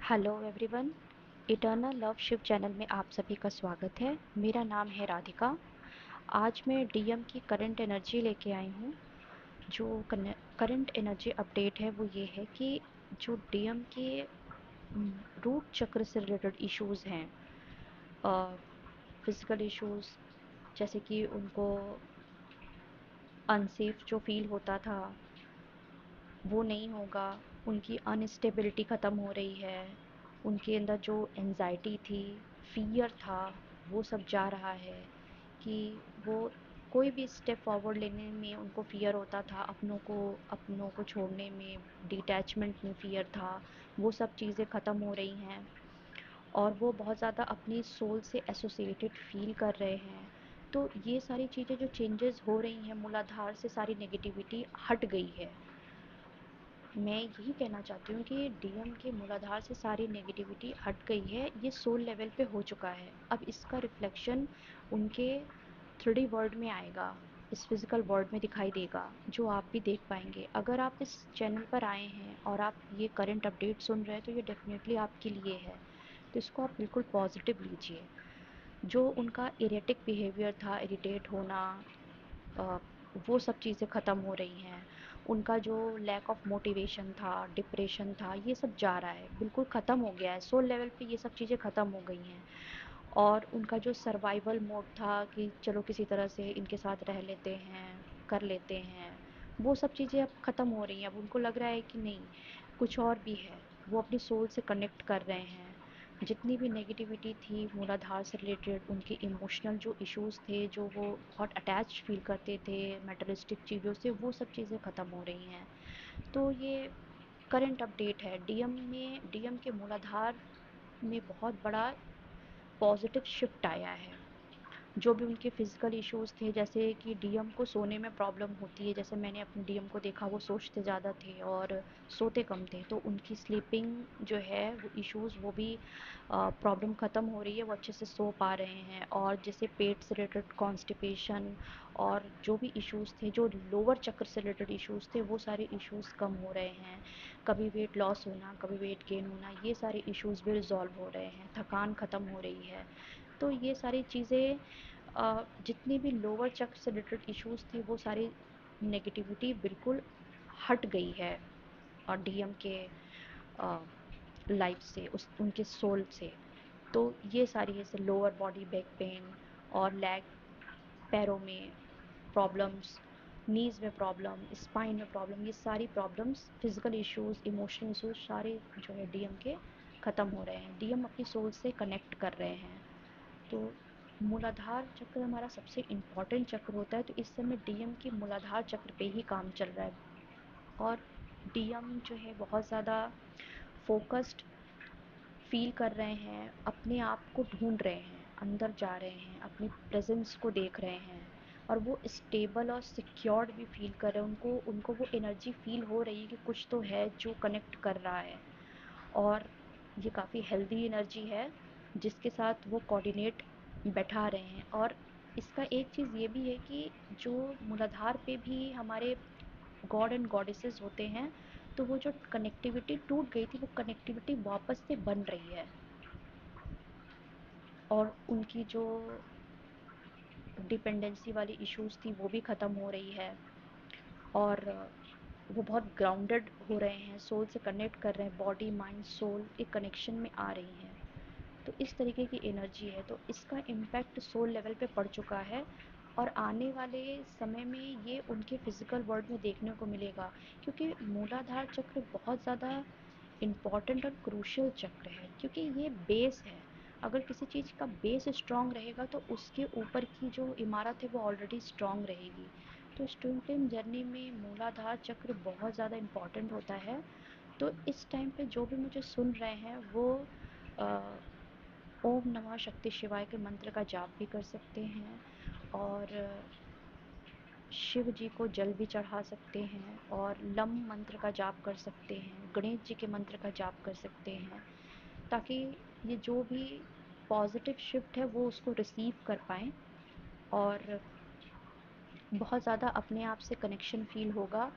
Hello everyone. Eternal love Shiv channel में आप सभी का स्वागत है। मेरा नाम है राधिका। आज मैं डीएम की करंट एनर्जी लेके आई हूँ। जो करंट एनर्जी अपडेट है वो ये है कि जो डीएम के रूट चक्र से रिलेटेड इश्यूज हैं, फिजिकल इश्यूज, जैसे कि उनको अनसेफ जो फील होता था वो नहीं होगा, उनकी अनस्टेबिलिटी ख़त्म हो रही है, उनके अंदर जो एंजाइटी थी, फियर था, वो सब जा रहा है। कि वो कोई भी स्टेप फॉरवर्ड लेने में उनको फियर होता था, अपनों को छोड़ने में, डिटैचमेंट में फियर था, वो सब चीज़ें ख़त्म हो रही हैं। और वो बहुत ज़्यादा अपनी सोल से एसोसिएटेड फील कर रहे हैं। तो ये सारी चीज़ें जो चेंजेस हो रही हैं, मूलाधार से सारी नेगेटिविटी हट गई है। मैं यही कहना चाहती हूँ कि डीएम के मूलाधार से सारी नेगेटिविटी हट गई है, ये सोल लेवल पे हो चुका है। अब इसका रिफ्लेक्शन उनके 3D वर्ल्ड में आएगा, इस फिज़िकल वर्ल्ड में दिखाई देगा, जो आप भी देख पाएंगे। अगर आप इस चैनल पर आए हैं और आप ये करंट अपडेट सुन रहे हैं तो ये डेफिनेटली आपके लिए है। तो इसको आप बिल्कुल पॉजिटिव लीजिए। जो उनका इरेटिक बिहेवियर था, इरिटेट होना, अ, वो सब चीज़ें ख़त्म हो रही हैं। उनका जो लैक ऑफ मोटिवेशन था, डिप्रेशन था, ये सब जा रहा है, बिल्कुल ख़त्म हो गया है। सोल लेवल पे ये सब चीज़ें ख़त्म हो गई हैं। और उनका जो सर्वाइवल मोड था कि चलो किसी तरह से इनके साथ रह लेते हैं, कर लेते हैं, वो सब चीज़ें अब ख़त्म हो रही हैं। अब उनको लग रहा है कि नहीं, कुछ और भी है। वो अपनी सोल से कनेक्ट कर रहे हैं। जितनी भी नेगेटिविटी थी मूलाधार से रिलेटेड, उनके इमोशनल जो इश्यूज़ थे, जो वो बहुत अटैच फील करते थे मटेरियलिस्टिक चीज़ों से, वो सब चीज़ें ख़त्म हो रही हैं। तो ये करंट अपडेट है। डीएम के मूलाधार में बहुत बड़ा पॉजिटिव शिफ्ट आया है। जो भी उनके फिजिकल इश्यूज थे, जैसे कि डीएम को सोने में प्रॉब्लम होती है, जैसे मैंने अपने डीएम को देखा, वो सोचते ज़्यादा थे और सोते कम थे, तो उनकी स्लीपिंग जो है वो इश्यूज, वो भी प्रॉब्लम ख़त्म हो रही है, वो अच्छे से सो पा रहे हैं। और जैसे पेट से रिलेटेड कॉन्स्टिपेशन और जो भी इश्यूज थे, जो लोअर चक्र से रिलेटेड इश्यूज थे, वो सारे इश्यूज कम हो रहे हैं। कभी वेट लॉस होना, कभी वेट गेन होना, ये सारे इश्यूज भी रिजॉल्व हो रहे हैं, थकान ख़त्म हो रही है। तो ये सारी चीज़ें, जितनी भी लोअर चक्र से रिलेटेड इश्यूज थे, वो सारी नेगेटिविटी बिल्कुल हट गई है। और डीएम के लाइफ से, उस उनके सोल से। तो ये सारी, जैसे लोअर बॉडी बैक पेन और लेग, पैरों में प्रॉब्लम्स, नीज़ में प्रॉब्लम, स्पाइन में प्रॉब्लम, ये सारी problems, physical issues, emotional issues, सारे जो है डीएम के ख़त्म हो रहे हैं। डीएम अपनी सोल से कनेक्ट कर रहे हैं। तो मूलाधार चक्र हमारा सबसे इम्पॉर्टेंट चक्र होता है, तो इस समय डीएम की मूलाधार चक्र पे ही काम चल रहा है। और डीएम जो है बहुत ज़्यादा फोकस्ड फील कर रहे हैं, अपने आप को ढूंढ रहे हैं, अंदर जा रहे हैं, अपनी प्रेजेंस को देख रहे हैं। और वो स्टेबल और सिक्योर्ड भी फील कर रहे हैं। उनको उनको वो एनर्जी फील हो रही है कि कुछ तो है जो कनेक्ट कर रहा है। और ये काफ़ी हेल्दी एनर्जी है, जिसके साथ वो कोऑर्डिनेट बैठा रहे हैं। और इसका एक चीज़ ये भी है कि जो मूलाधार पे भी हमारे गॉड एंड गॉडेसेस होते हैं, तो वो जो कनेक्टिविटी टूट गई थी, वो कनेक्टिविटी वापस से बन रही है। और उनकी जो डिपेंडेंसी वाली इश्यूज थी, वो भी ख़त्म हो रही है। और वो बहुत ग्राउंडेड हो रहे हैं, सोल से कनेक्ट कर रहे हैं, बॉडी माइंड सोल एक कनेक्शन में आ रही हैं। तो इस तरीके की एनर्जी है, तो इसका इम्पैक्ट सोल लेवल पे पड़ चुका है। और आने वाले समय में ये उनके फिजिकल वर्ल्ड में देखने को मिलेगा। क्योंकि मूलाधार चक्र बहुत ज़्यादा इम्पॉर्टेंट और क्रूशियल चक्र है, क्योंकि ये बेस है। अगर किसी चीज़ का बेस स्ट्रांग रहेगा तो उसके ऊपर की जो इमारत है वो ऑलरेडी स्ट्रांग रहेगी। तो ट्विन फ्लेम जर्नी में मूलाधार चक्र बहुत ज़्यादा इम्पॉर्टेंट होता है। तो इस टाइम पे जो भी मुझे सुन रहे हैं वो ओम नमः शक्ति शिवाय के मंत्र का जाप भी कर सकते हैं। और शिव जी को जल भी चढ़ा सकते हैं, और लम मंत्र का जाप कर सकते हैं, गणेश जी के मंत्र का जाप कर सकते हैं, ताकि ये जो भी पॉजिटिव शिफ्ट है वो उसको रिसीव कर पाएँ। और बहुत ज़्यादा अपने आप से कनेक्शन फील होगा।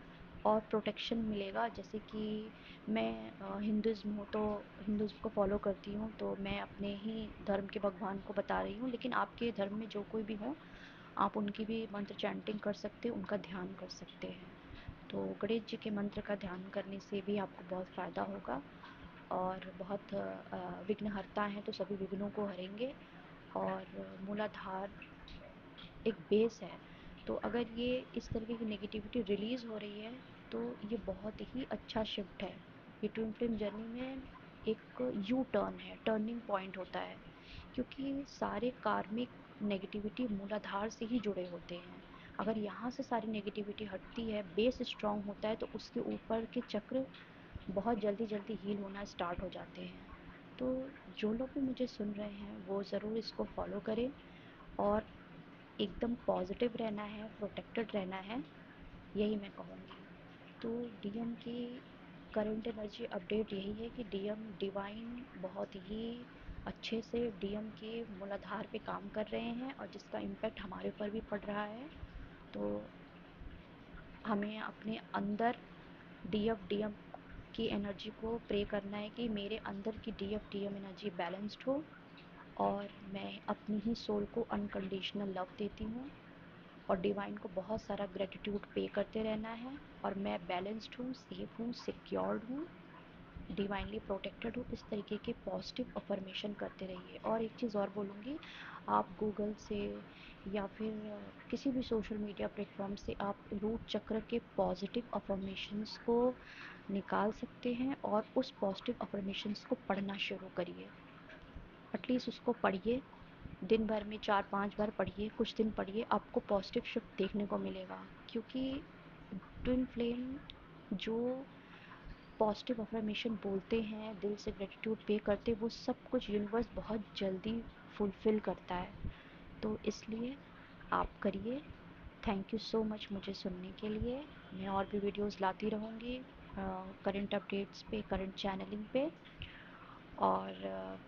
और प्रोटेक्शन मिलेगा। जैसे कि मैं हिंदुज़्म हूँ तो हिंदुज़्म को फॉलो करती हूँ, तो मैं अपने ही धर्म के भगवान को बता रही हूँ, लेकिन आपके धर्म में जो कोई भी हो आप उनकी भी मंत्र चैंटिंग कर सकते हैं, उनका ध्यान कर सकते हैं। तो गणेश जी के मंत्र का ध्यान करने से भी आपको बहुत फ़ायदा होगा। और बहुत विघ्नहर्ता हैं तो सभी विघ्नों को हरेंगे। और मूलाधार एक बेस है, तो अगर ये इस तरीके की नेगेटिविटी रिलीज़ हो रही है तो ये बहुत ही अच्छा शिफ्ट है। ये ट्विन फ्लेम जर्नी में एक यू टर्न है, टर्निंग पॉइंट होता है, क्योंकि सारे कार्मिक नेगेटिविटी मूलाधार से ही जुड़े होते हैं। अगर यहाँ से सारी नेगेटिविटी हटती है, बेस स्ट्रांग होता है, तो उसके ऊपर के चक्र बहुत जल्दी जल्दी हील होना स्टार्ट हो जाते हैं। तो जो लोग भी मुझे सुन रहे हैं वो ज़रूर इसको फॉलो करें, और एकदम पॉजिटिव रहना है, प्रोटेक्टेड रहना है, यही मैं कहूँगी। तो डीएम की करंट एनर्जी अपडेट यही है कि डीएम डिवाइन बहुत ही अच्छे से डीएम के मूलाधार पे काम कर रहे हैं, और जिसका इम्पैक्ट हमारे ऊपर भी पड़ रहा है। तो हमें अपने अंदर डीएफ डीएम की एनर्जी को प्रे करना है कि मेरे अंदर की डीएफ डीएम एनर्जी बैलेंस्ड हो, और मैं अपनी ही सोल को अनकंडीशनल लव देती हूँ, और डिवाइन को बहुत सारा ग्रेटिट्यूड पे करते रहना है। और मैं बैलेंस्ड हूँ, सेफ हूँ, सिक्योर्ड हूँ, डिवाइनली प्रोटेक्टेड हूँ, इस तरीके के पॉजिटिव अफर्मेशन करते रहिए। और एक चीज़ और बोलूँगी, आप गूगल से या फिर किसी भी सोशल मीडिया प्लेटफॉर्म से आप रूट चक्र के पॉजिटिव अफर्मेशंस को निकाल सकते हैं, और उस पॉजिटिव अफर्मेशंस को पढ़ना शुरू करिए। एटलीस्ट उसको पढ़िए, दिन भर में 4-5 बार पढ़िए, कुछ दिन पढ़िए, आपको पॉजिटिव शिफ्ट देखने को मिलेगा। क्योंकि ट्विन फ्लेम जो पॉजिटिव अफर्मेशन बोलते हैं, दिल से ग्रेटिट्यूड पे करते, वो सब कुछ यूनिवर्स बहुत जल्दी फुलफ़िल करता है। तो इसलिए आप करिए। थैंक यू सो मच मुझे सुनने के लिए। मैं और भी वीडियोस लाती रहूँगी करंट अपडेट्स पे, करंट चैनलिंग पे। और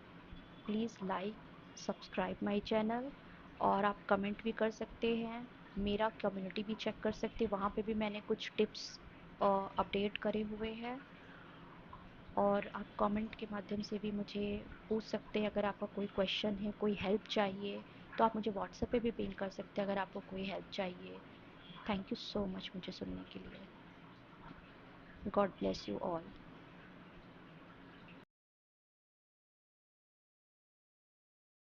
please like subscribe my channel, और आप कमेंट भी कर सकते हैं। मेरा कम्युनिटी भी चेक कर सकते हैं, वहाँ पे भी मैंने कुछ टिप्स अपडेट करे हुए हैं। और आप कमेंट के माध्यम से भी मुझे पूछ सकते हैं, अगर आपका कोई क्वेश्चन है, कोई हेल्प चाहिए, तो आप मुझे व्हाट्सएप पे भी पिंग कर सकते हैं अगर आपको कोई हेल्प चाहिए। थैंक यू सो मच मुझे सुनने के लिए। God bless you all.